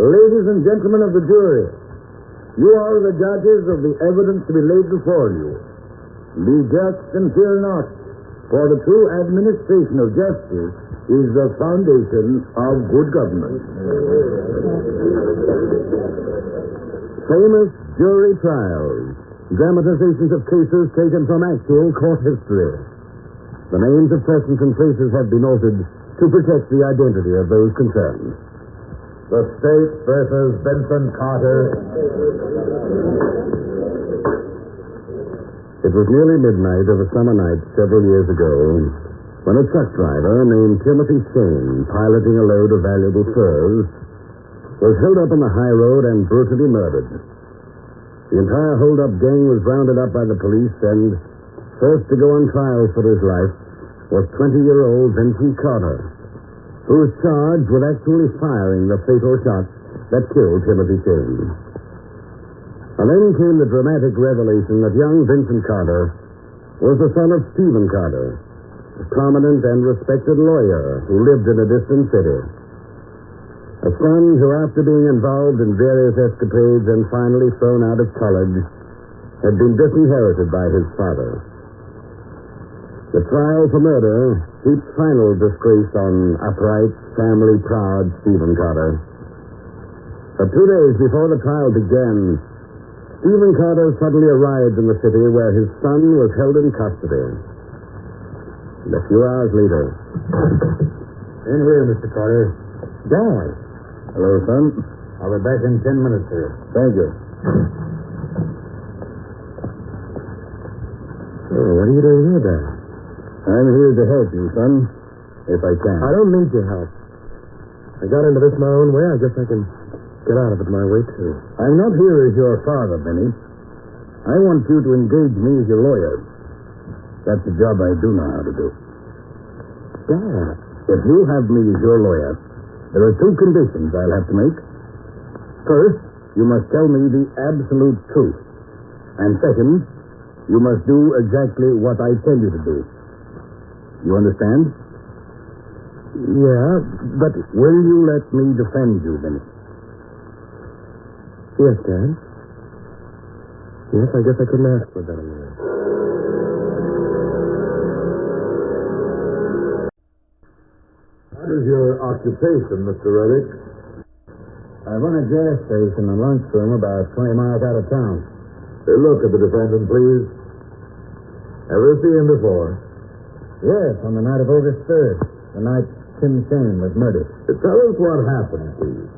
Ladies and gentlemen of the jury, you are the judges of the evidence to be laid before you. Be just and fear not, for the true administration of justice is the foundation of good government. Famous jury trials, dramatizations of cases taken from actual court history. The names of persons and places have been altered to protect the identity of those concerned. The State versus Vincent Carter. It was nearly midnight of a summer night several years ago when a truck driver named Timothy Shane, piloting a load of valuable furs, was held up on the high road and brutally murdered. The entire hold-up gang was rounded up by the police, and first to go on trial for his life was 20-year-old Vincent Carter, who was charged with actually firing the fatal shot that killed Timothy Shane. And then came the dramatic revelation that young Vincent Carter was the son of Stephen Carter, a prominent and respected lawyer who lived in a distant city. A son who, after being involved in various escapades and finally thrown out of college, had been disinherited by his father. The trial for murder heaped final disgrace on upright, family-proud Stephen Carter. But 2 days before the trial began, Stephen Carter suddenly arrived in the city where his son was held in custody. And a few hours later... In here, Mr. Carter. Dad. Hello, son. I'll be back in 10 minutes here. Thank you. Oh, what are you doing here, Dad? I'm here to help you, son, if I can. I don't need your help. I got into this my own way. I guess I can get out of it my way, too. I'm not here as your father, Benny. I want you to engage me as your lawyer. That's a job I do know how to do. Dad. If you have me as your lawyer, there are 2 conditions I'll have to make. First, you must tell me the absolute truth. And second, you must do exactly what I tell you to do. You understand? Yeah, but... Will you let me defend you, Benny? Yes, Dad. Yes, I guess I couldn't ask for a better lawyer. What is your occupation, Mr. Reddick? I run a gas station and lunchroom about 20 miles out of town. Look at the defendant, please. Ever see him before? Yes, on the night of August 3rd, the night Tim Shane was murdered. Tell us what happened, please.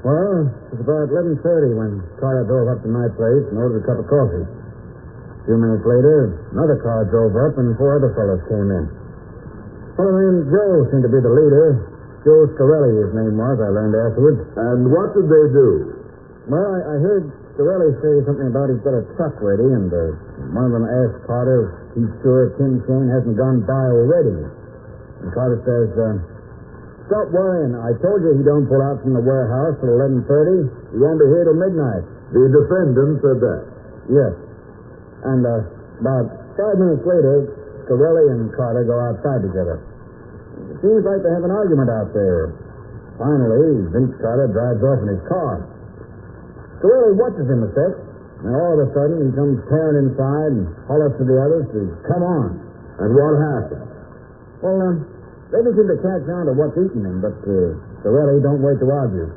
Well, it was about 11:30 when Carter drove up to my place and ordered a cup of coffee. A few minutes later, another car drove up and 4 other fellows came in. A fellow named Joe seemed to be the leader. Joe Scarelli, his name was, I learned afterwards. And what did they do? Well, I heard Scarelli say something about he's got a truck ready, and one of them asked Carter if he's sure Tim Shane hasn't gone by already. And Carter says, stop worrying. I told you he don't pull out from the warehouse till 11:30. He won't be here till midnight. The defendant said that? Yes. And about 5 minutes later, Scarelli and Carter go outside together. It seems like they have an argument out there. Finally, Vince Carter drives off in his car. Scarelli watches him a sec, and all of a sudden he comes tearing inside and hollers to the others to come on. And what happened? Well, they just seem to catch on to what's eating him, but Scarelli don't wait to argue.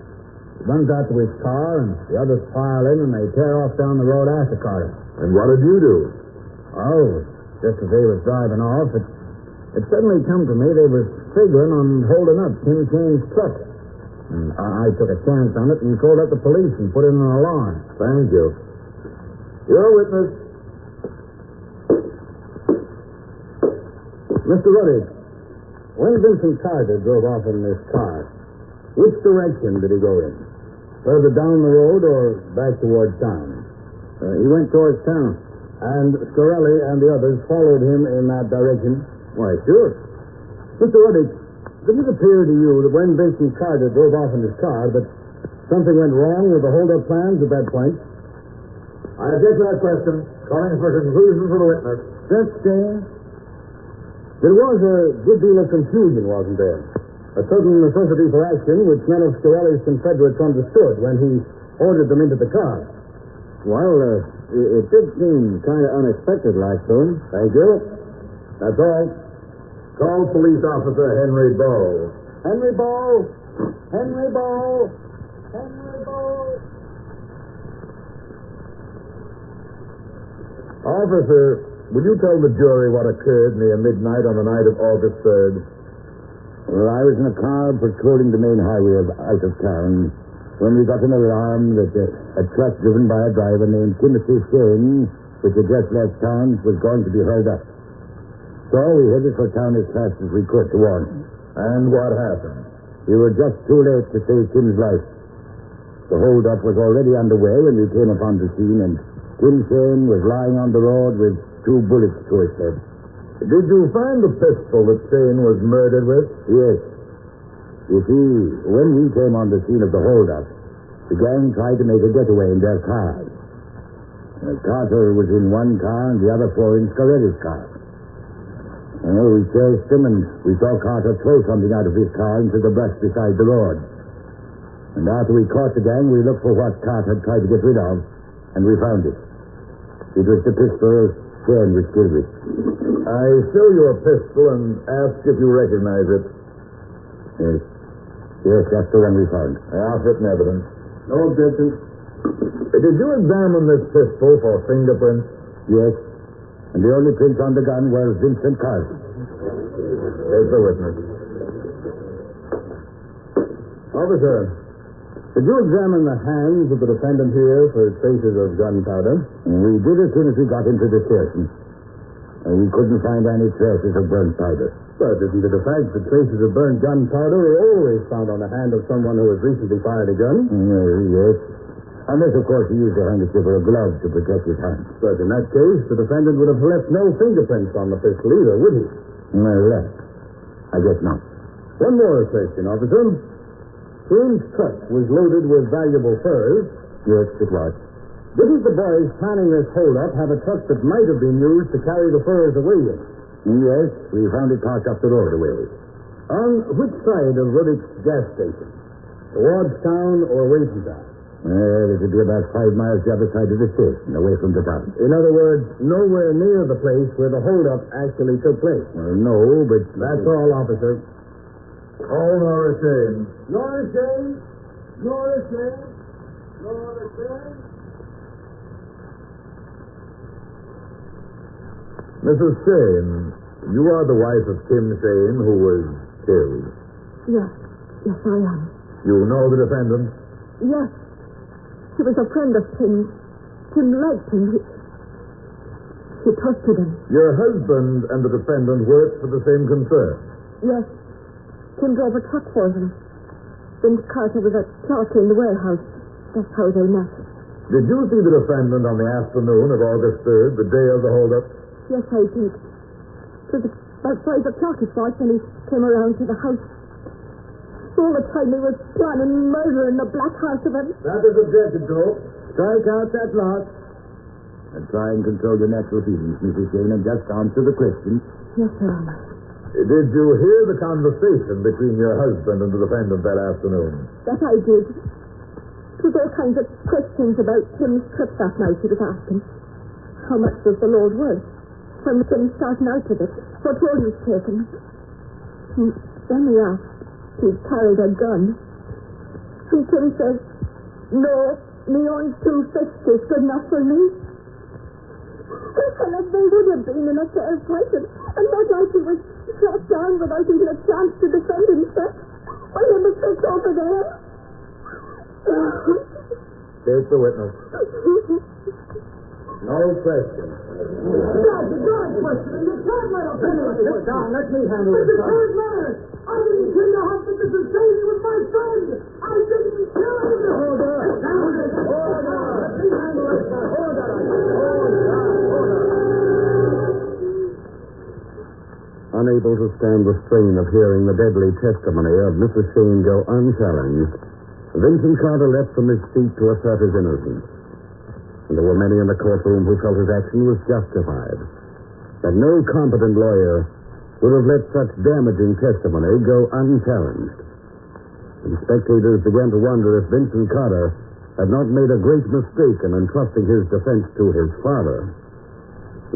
He runs out to his car, and the others pile in, and they tear off down the road after Carter. And what did you do? Oh, just as they was driving off, it suddenly come to me they was figuring on holding up Tim Shane's truck. And I took a chance on it and called up the police and put in an alarm. Thank you. Your witness. Mr. Ruddy, when Vincent Carter drove off in this car, which direction did he go in? Further down the road or back towards town? He went towards town. And Scarelli and the others followed him in that direction? Why, sure. Mr. Ruddy, did it appear to you that when Vincent Carter drove off in his car that something went wrong with the hold-up plans at that point? I object to that question. Calling for conclusion for the witness. Just, there was a good deal of confusion, wasn't there? A sudden necessity for action which none of Scarelli's confederates understood when he ordered them into the car. Well, it did seem kind of unexpected, like, Soon. Thank you. That's all. Call Police Officer Henry Bow. Henry Bow! Henry Bow! Henry Bow! Officer, will you tell the jury what occurred near midnight on the night of August 3rd? Well, I was in a car patrolling the main highway out of town when we got an alarm that a truck driven by a driver named Timothy Shane, which had just left town, was going to be held up. So we headed for town as fast as we could to warn him. And what happened? We were just too late to save Tim's life. The hold-up was already underway when we came upon the scene, and Tim Shane was lying on the road with 2 bullets to his head. Did you find the pistol that Shane was murdered with? Yes. You see, when we came on the scene of the hold-up, the gang tried to make a getaway in their cars. Carter was in one car and the other 4 in Scarelli's car. We chased him and we saw Carter throw something out of his car into the brush beside the road. And after we caught the gang, we looked for what Carter had tried to get rid of, and we found it. It was the pistol Shane was killed with. I show you a pistol and ask if you recognize it. Yes. Yes, that's the one we found. I'll fit in evidence. No objection. Did you examine this pistol for fingerprints? Yes. And the only prints on the gun were Vincent Carson. There's the witness. Officer, did you examine the hands of the defendant here for traces of gunpowder? We did as soon as we got into the station. We couldn't find any traces of burnt powder. But isn't it a fact that traces of burnt gunpowder are always found on the hand of someone who has recently fired a gun? Yes. Unless, of course, he used a handkerchief or a glove to protect his hand. But in that case, the defendant would have left no fingerprints on the pistol either, would he? Well, I guess not. One more question, officer. Shane's truck was loaded with valuable furs. Yes, it was. Didn't the boys planning this hold-up have a truck that might have been used to carry the furs away in? Yes, we found it parked up the road a ways. On which side of Ruddick's gas station? Towards town or away from town? It would be about 5 miles the other side of the station, away from the town. In other words, nowhere near the place where the hold-up actually took place? Well, no, but... That's all, officer. Call Nora Shane. Nora Shane? Nora Shane? Nora Shane? Mrs. Shane, you are the wife of Tim Shane who was killed. Yes. Yes, I am. You know the defendant? Yes. He was a friend of Tim's. Tim liked him. He trusted him. Your husband and the defendant worked for the same concern? Yes. Tim drove a truck for him. Vince Carter was a clerk in the warehouse. That's how they met. Did you see the defendant on the afternoon of August 3rd, the day of the holdup? Yes, I did. It was about 5 o'clock, it was, when he came around to the house. All the time he was planning murder in the black heart of him. That is objected to. Strike out that lot. And try and control your natural feelings, Mrs. Shane, and just answer the question. Yes, Your Honor. Did you hear the conversation between your husband and the defendant that afternoon? That I did. It was all kinds of questions about Tim's trip that night he was asking. How much was the load worth? When Tim starting out with it? What road was taken? And then he asked if he'd carried a gun. And Tim says, no, me own 250 is good enough for me. And if they would have been in a fair fight, and not like he was shot down without even a chance to defend himself, when he was picked over there. Take the witness. No question. God, question. You can't let a penny Sit down. Let me handle it. It's a third matter. I didn't kill your husband. This is Shane. He was my friend. I didn't kill him. Order. Order. Let me handle it. Order. Unable to stand the strain of hearing the deadly testimony of Mrs. Shane go unchallenged, Vincent Carter leapt from his seat to assert his innocence. And there were many in the courtroom who felt his action was justified. That no competent lawyer would have let such damaging testimony go unchallenged. And spectators began to wonder if Vincent Carter had not made a great mistake in entrusting his defense to his father,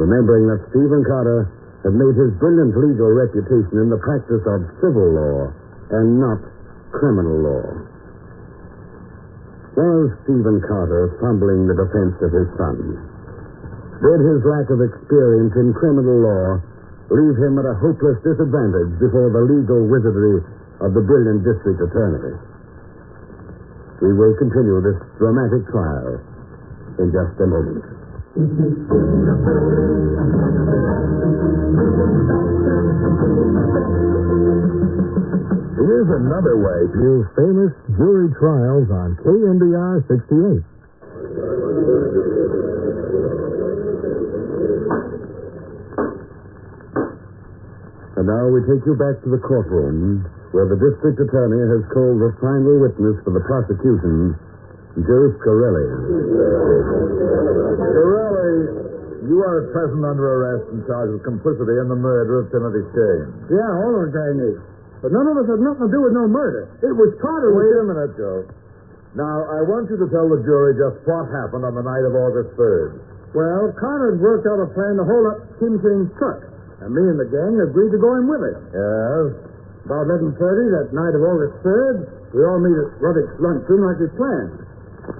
remembering that Stephen Carter had made his brilliant legal reputation in the practice of civil law and not criminal law. Was Stephen Carter fumbling the defense of his son? Did his lack of experience in criminal law leave him at a hopeless disadvantage before the legal wizardry of the brilliant district attorney? We will continue this dramatic trial in just a moment. Here's another way to view famous jury trials on KNDR 68. And now we take you back to the courtroom where the district attorney has called the final witness for the prosecution, Joe Scarelli. Scarelli, you are at present under arrest and charged with complicity in the murder of Timothy Shane. Yeah, all of us I knew. But none of us had nothing to do with no murder. It was Carter. Wait a minute, Joe. Now, I want you to tell the jury just what happened on the night of August 3rd. Well, Carter had worked out a plan to hold up Tim Shane's truck, and me and the gang agreed to go in with it. Yes? About 11:30 that night of August 3rd, we all meet at Ruddock's lunchroom like we planned.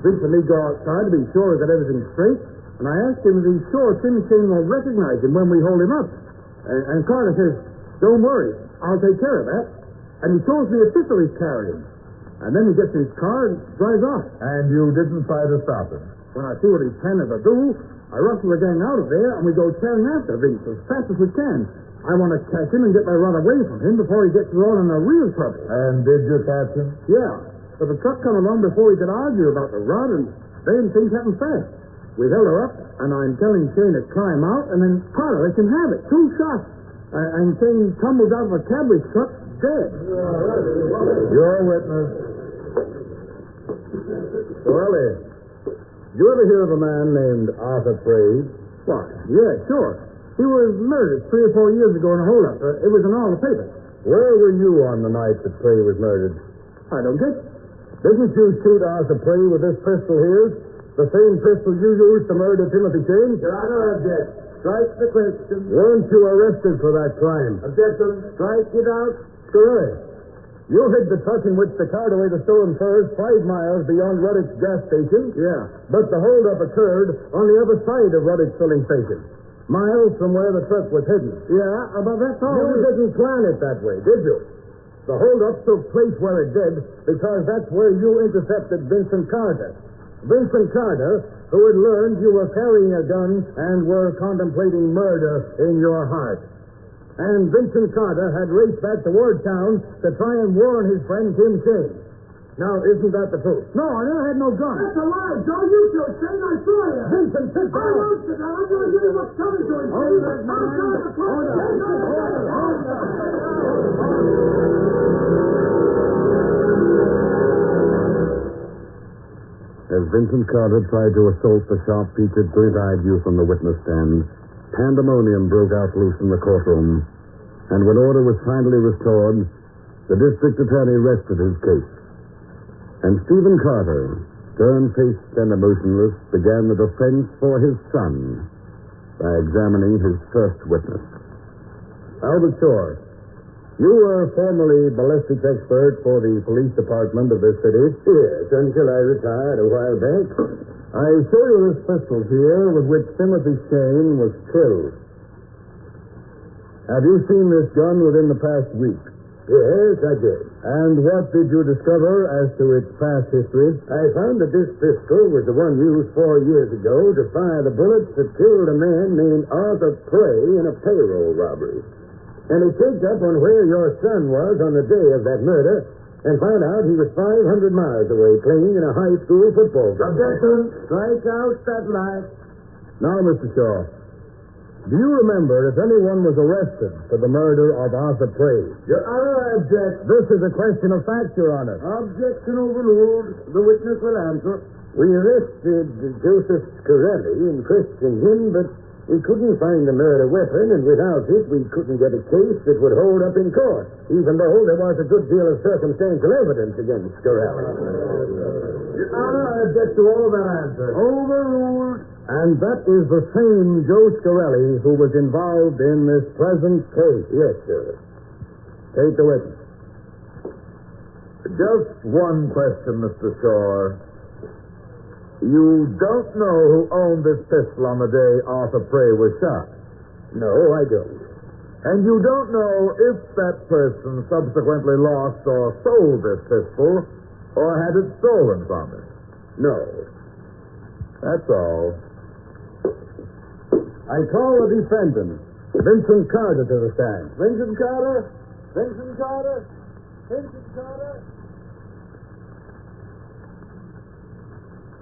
Vince and me go outside to be sure we got everything straight, and I asked him if he's sure Tim Shane will recognize him when we hold him up. And Carter says, "Don't worry, I'll take care of that." And he shows me a pistol he's carrying. And then he gets in his car and drives off. And you didn't try to stop him? When I see what he's planning to do, I rustle the gang out of there, and we go tearing after Vince as fast as we can. I want to catch him and get my rod away from him before he gets thrown into real trouble. And did you catch him? Yeah, but the truck come along before we could argue about the rod, and then things happened fast. We held her up, and I'm telling Shane to climb out, and then Carter lets him have it. 2 shots. And Shane tumbles out of a cabbage truck, dead. Your witness. Scarelli, did you ever hear of a man named Arthur Praise? Why, yeah, sure. He was murdered 3 or 4 years ago in a holdup. It was in all the papers. Where were you on the night that Prey was murdered? I don't get it. Didn't you shoot Arthur Prey with this pistol here? The same pistol you used to murder Timothy Shane? Your Honor, object. Strike the question. Weren't you arrested for that crime? Objection. Strike it out. Scarelli, you hid the truck in which the cart away the stolen furs 5 miles beyond Ruddock's gas station. Yeah. But the holdup occurred on the other side of Ruddock's filling station, miles from where the truck was hidden. Yeah, but that's all. You didn't plan it that way, did you? The holdup took place where it did because that's where you intercepted Vincent Carter. Vincent Carter, who had learned you were carrying a gun and were contemplating murder in your heart. And Vincent Carter had raced back toward town to try and warn his friend Tim Shane. Now, isn't that the truth? No, I never had no gun. That's a lie, Joe. You killed Shane. I saw you. Vincent, sit I down. won't sit down. I'm going to give you what's coming to him. Hold it, man. As Vincent Carter tried to assault the sharp-featured, blue-eyed youth on the witness stand, pandemonium broke out loose in the courtroom, and when order was finally restored, the district attorney rested his case. And Stephen Carter, stern-faced and emotionless, began the defense for his son by examining his first witness. Albert Shore, you were formerly ballistics expert for the police department of this city. Yes, until I retired a while back. I show you this pistol here with which Timothy Shane was killed. Have you seen this gun within the past week? Yes, I did. And what did you discover as to its past history? I found that this pistol was the one used 4 years ago to fire the bullets that killed a man named Arthur Prey in a payroll robbery. And he picked up on where your son was on the day of that murder and found out he was 500 miles away playing in a high school football game. Objection. Strike out that lie. Now, Mr. Shaw, do you remember if anyone was arrested for the murder of Arthur Prey? Your Honor, I object. This is a question of fact, Your Honor. Objection overruled. The witness will answer. We arrested Joseph Scarelli and questioned him, but We couldn't find the murder weapon, and without it, we couldn't get a case that would hold up in court, even though there was a good deal of circumstantial evidence against Corelli. Your Honor, I object to all of that answer. Overruled. And that is the same Joe Scarelli who was involved in this present case. Yes, sir. Take the witness. Just one question, Mr. Shaw. You don't know who owned this pistol on the day Arthur Prey was shot? No, I don't. And you don't know if that person subsequently lost or sold this pistol or had it stolen from him? No. That's all. I call the defendant, Vincent Carter, to the stand. Vincent Carter? Vincent Carter? Vincent Carter?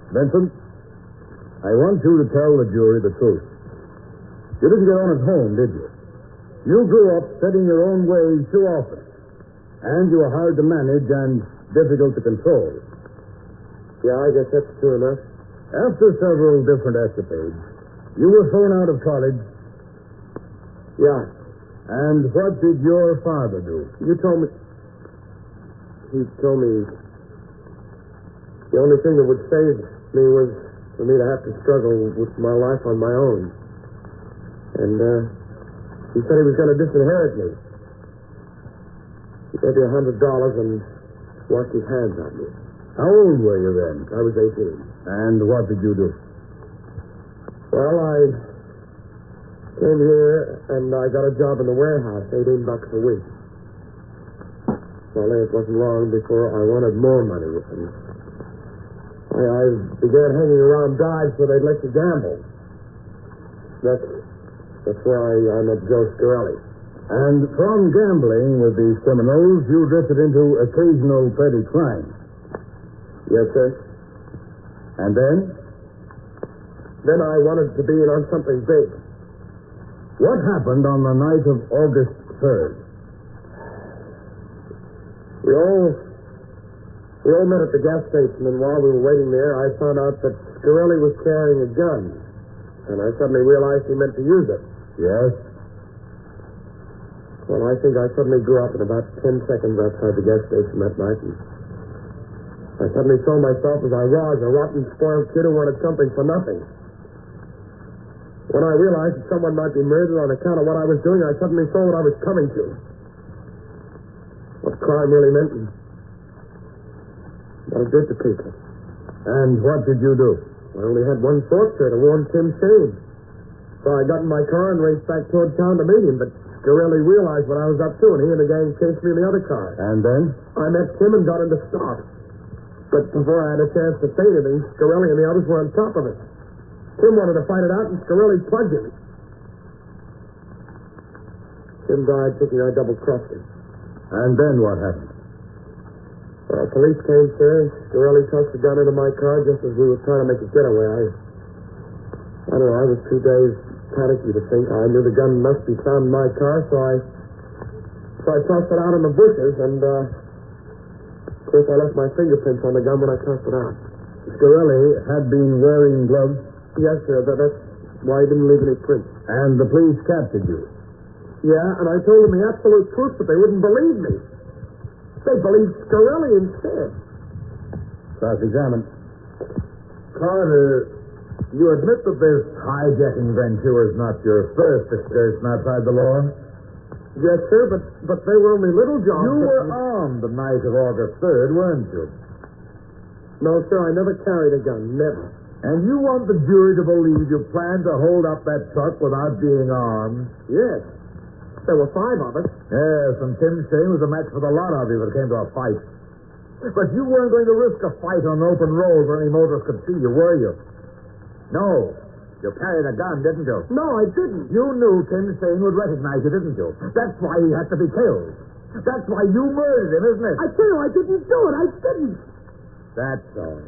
Vincent, I want you to tell the jury the truth. You didn't get on at home, did you? You grew up setting your own ways too often. And you were hard to manage and difficult to control. Yeah, I guess that's true enough. After several different escapades, you were thrown out of college. Yeah. And what did your father do? You told me... He told me... The only thing that would save me was for me to have to struggle with my life on my own. And, he said he was going to disinherit me. He gave me $100 and washed his hands on me. How old were you then? I was 18. And what did you do? Well, I came here and I got a job in the warehouse, $18 a week. Well, it wasn't long before I wanted more money. And I began hanging around dives where they'd let you gamble. That's where I met Joe Scarelli. And from gambling with these criminals, you drifted into occasional petty crime. Yes, sir. And then? Then I wanted to be in on something big. What happened on the night of August 3rd? We all met at the gas station, and while we were waiting there, I found out that Scarelli was carrying a gun. And I suddenly realized he meant to use it. Yes? Well, I think I suddenly grew up in about 10 seconds outside the gas station that night, and I suddenly saw myself as I was, a rotten, spoiled kid who wanted something for nothing. When I realized that someone might be murdered on account of what I was doing, I suddenly saw what I was coming to. What crime really meant and what it did to people. And what did you do? I only had one thought, sir, to warn Tim Shane. So I got in my car and raced back toward town to meet him, but Scarelli realized what I was up to, and he and the gang chased me in the other car. And then? I met Tim and got him to stop. But before I had a chance to say anything, Scarelli and the others were on top of it. Tim wanted to fight it out, and Scarelli plugged him. Tim died thinking I double-crossed him. And then what happened? Well, police came, sir. Scarelli tossed the gun into my car just as we were trying to make a getaway. I don't know, I was too dazed, panicky to think. I knew the gun must be found in my car, so I tossed it out in the bushes, and, of course, I left my fingerprints on the gun when I tossed it out. Scarelli had been wearing gloves? Yes, sir, that's why he didn't leave any prints. And the police captured you? Yeah, and I told them the absolute truth, but they wouldn't believe me. They believed Scarelli instead. Cross-examined. Carter, you admit that this hijacking venture is not your first excursion outside the law? Yes, sir, but they were only little jobs. You were armed the night of August 3rd, weren't you? No, sir, I never carried a gun, never. And you want the jury to believe you planned to hold up that truck without being armed? Yes. There were 5 of us. Yes, and Tim Shane was a match for the lot of you if it came to a fight. But you weren't going to risk a fight on an open road where any motorist could see you, were you? No. You carried a gun, didn't you? No, I didn't. You knew Tim Shane would recognize you, didn't you? That's why he had to be killed. That's why you murdered him, isn't it? I tell you, I didn't do it. I didn't. That's all.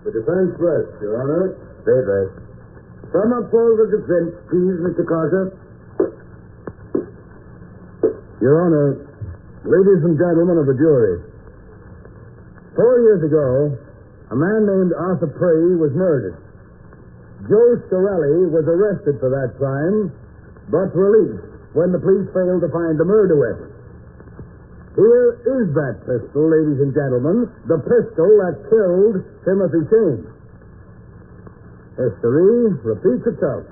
The defense rests, Your Honor. State rest. Sum up for the defense, please, Mr. Carter. Your Honor, ladies and gentlemen of the jury, 4 years ago, a man named Arthur Prey was murdered. Joe Scarelli was arrested for that crime, but released when the police failed to find the murder weapon. Here is that pistol, ladies and gentlemen, the pistol that killed Timothy Shane. History repeats itself.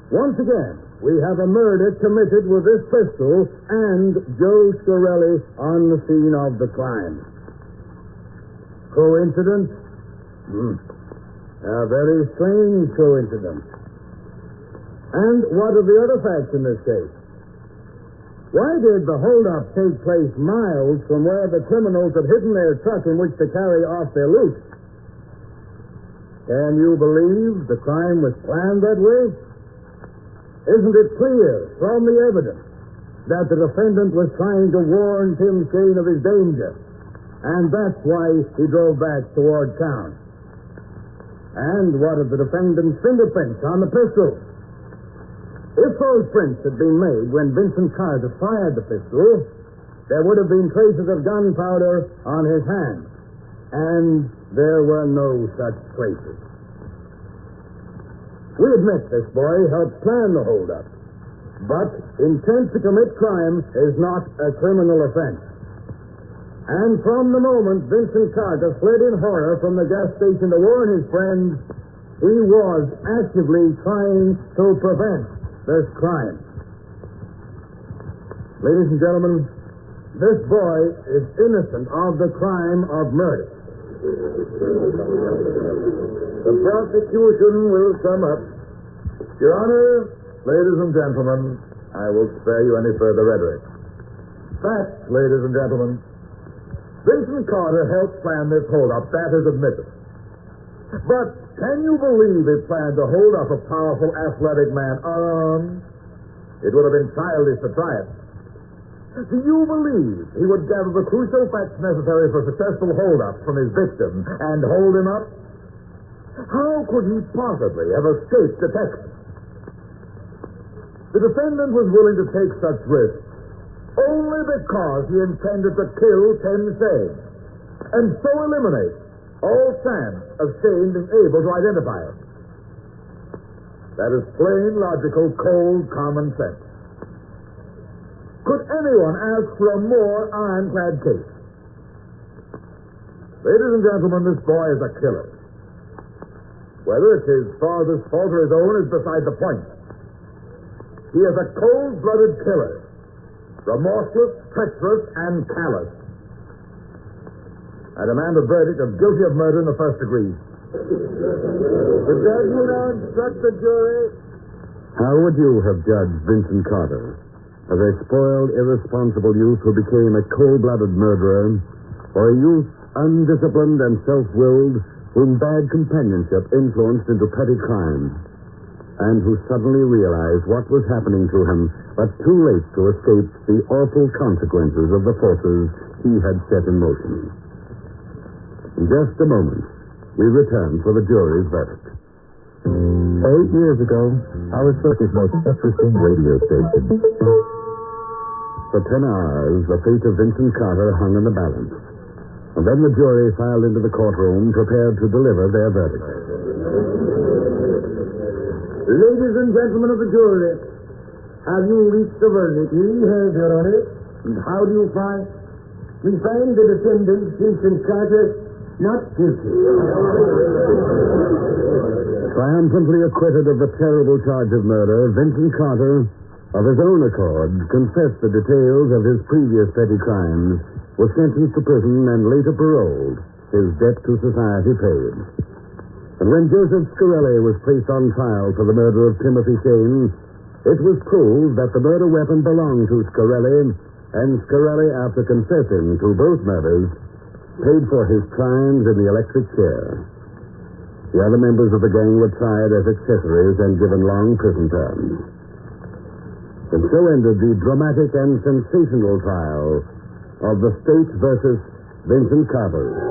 Once again, we have a murder committed with this pistol and Joe Scarelli on the scene of the crime. Coincidence? A very strange coincidence. And what are the other facts in this case? Why did the holdup take place miles from where the criminals had hidden their truck in which to carry off their loot? Can you believe the crime was planned that way? Isn't it clear from the evidence that the defendant was trying to warn Tim Shane of his danger, and that's why he drove back toward town? And what of the defendant's fingerprints on the pistol? If those prints had been made when Vincent Carter fired the pistol, there would have been traces of gunpowder on his hand. And there were no such traces. We admit this boy helped plan the holdup, but intent to commit crime is not a criminal offense. And from the moment Vincent Carter fled in horror from the gas station to warn his friends, he was actively trying to prevent this crime. Ladies and gentlemen, this boy is innocent of the crime of murder. The prosecution will sum up. Your Honor, Ladies and gentlemen, I will spare you any further rhetoric. Facts, ladies and gentlemen. Vincent Carter helped plan this holdup, that is admitted. But can you believe he planned to hold up a powerful, athletic man unarmed? It would have been childish to try it. Do you believe he would gather the crucial facts necessary for successful hold-up from his victim and hold him up? How could he possibly have escaped detection? The defendant was willing to take such risks only because he intended to kill Tim Shane and so eliminate all chance of Shane being able to identify him. That is plain, logical, cold, common sense. Could anyone ask for a more ironclad case? Ladies and gentlemen, this boy is a killer. Whether it's his father's fault or his own is beside the point. He is a cold-blooded killer, remorseless, treacherous, and callous. I demand a verdict of guilty of murder in the first degree. The judge will now instruct the jury. How would you have judged Vincent Carter? As a spoiled, irresponsible youth who became a cold-blooded murderer, or a youth undisciplined and self-willed whom bad companionship influenced into petty crime, and who suddenly realized what was happening to him, but too late to escape the awful consequences of the forces he had set in motion. In just a moment, we return for the jury's verdict. 8 years ago, I was Turkey's most interesting radio station. For 10 hours, the fate of Vincent Carter hung in the balance. And then the jury filed into the courtroom, prepared to deliver their verdict. Ladies and gentlemen of the jury, have you reached the verdict? We have, Your Honor. And how do you find? We find the defendant, Vincent Carter, not guilty. Triumphantly acquitted of the terrible charge of murder, Vincent Carter, of his own accord, confessed the details of his previous petty crimes, was sentenced to prison and later paroled, his debt to society paid. And when Joseph Scarelli was placed on trial for the murder of Timothy Shane, it was proved that the murder weapon belonged to Scarelli, and Scarelli, after confessing to both murders, paid for his crimes in the electric chair. The other members of the gang were tried as accessories and given long prison terms. And so ended the dramatic and sensational trial of the State versus Vincent Carter.